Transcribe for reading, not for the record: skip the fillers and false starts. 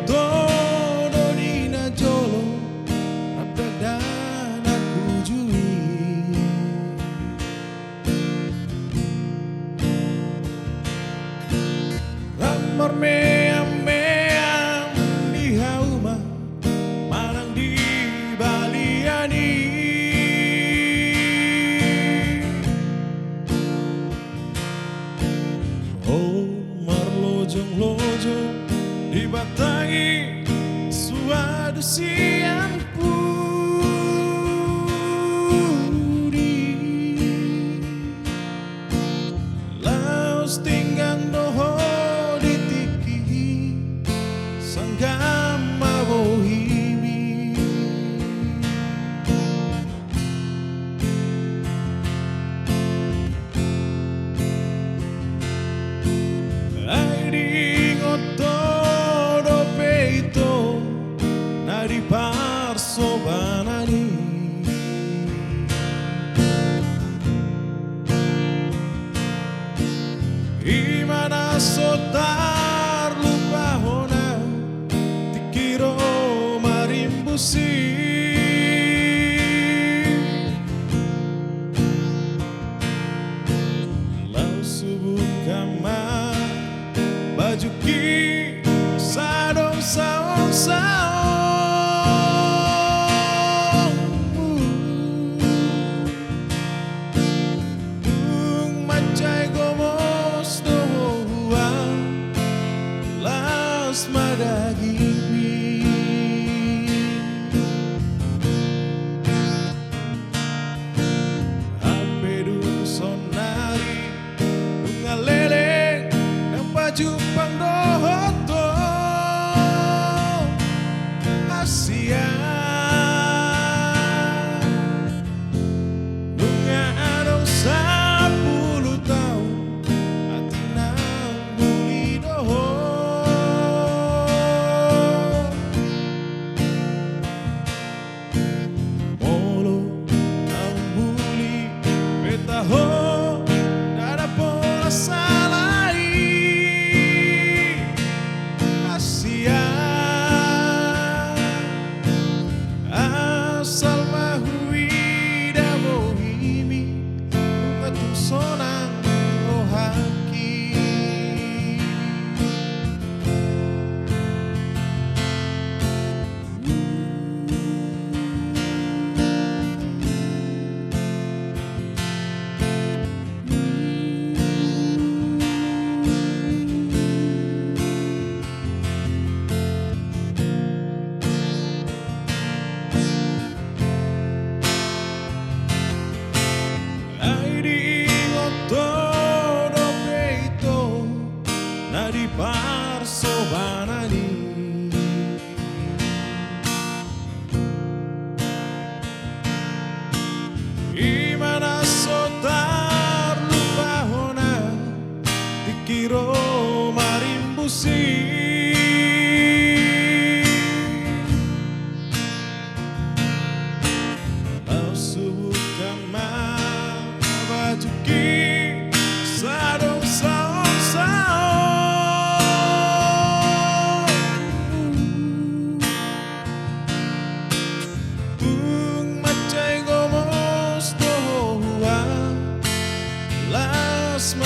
todo dina jolo rapdadan aku jui ramor meam-meam di hauma malang di baliani oh marlojong-lojong dibatangi suatu siang pudi laos tinggang doho ditiki sanggama bohimi ai ngoto di parso banani imana sotar lupa hona tikiro marimbusi lau subuh kama baju ki sadong saong saong madagimi apedu sonari ngalele nang baju pangdohoto Asia bunga adong 10 tahun hati nang buli doho taho nada pola salai Asia asal mahui da bohimi bunga tu sonang lohaki di parso banani imana sotar lupa hona dikiro marimbusi lau subuh kama baju ki sadong saong saong Las